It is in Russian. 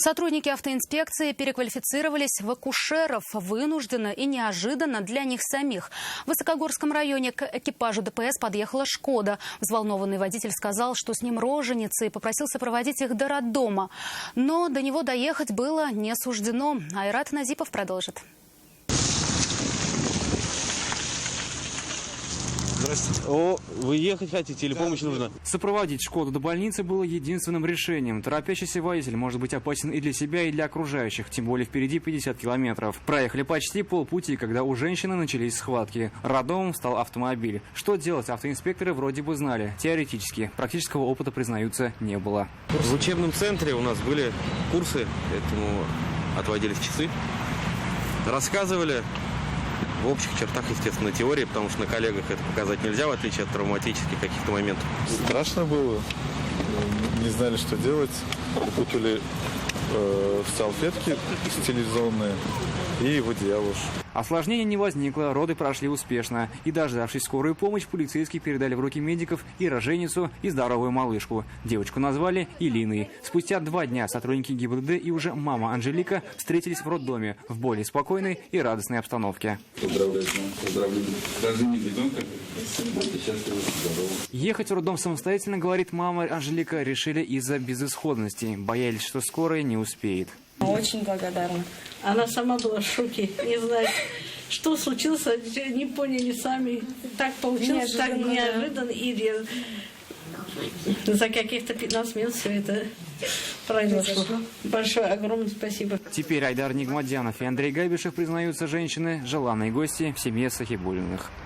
Сотрудники автоинспекции переквалифицировались в акушеров вынужденно и неожиданно для них самих. В Высокогорском районе к экипажу ДПС подъехала «Шкода». Взволнованный водитель сказал, что с ним роженицы, и попросил сопроводить их до роддома. Но до него доехать было не суждено. Айрат Назипов продолжит. Здравствуйте. О, вы ехать хотите или помощь нужна? Сопроводить «Шкоду» до больницы было единственным решением. Торопящийся водитель может быть опасен и для себя, и для окружающих, тем более впереди 50 километров. Проехали почти полпути, когда у женщины начались схватки. Роддомом стал автомобиль. Что делать, автоинспекторы вроде бы знали. Теоретически. Практического опыта, признаются, не было. В учебном центре у нас были курсы, этому отводились часы. Рассказывали. В общих чертах, естественно, теории, потому что на коллегах это показать нельзя, в отличие от травматических каких-то моментов. Страшно было. Не знали, что делать. Укутали в салфетки стилизованные и в одеяло. Осложнений не возникло, роды прошли успешно. И, дождавшись скорую помощь, полицейские передали в руки медиков и роженицу, и здоровую малышку. Девочку назвали Илиной. Спустя 2 дня сотрудники ГИБДД и уже мама Анжелика встретились в роддоме в более спокойной и радостной обстановке. Поздравляю с рождением ребенка. Ехать в роддом самостоятельно, говорит мама Анжелика, решили из-за безысходности. Боялись, что скорая не успеет. Очень благодарна. Она сама была в шоке. Не знаю, что случилось, не поняли сами. Так получилось, так неожиданно. И за каких-то 15 минут все это произошло. Большое, огромное спасибо. Теперь Айдар Нигматдянов и Андрей Гайбишев признаются, женщины – желанные гости в семье Сахибуллиных.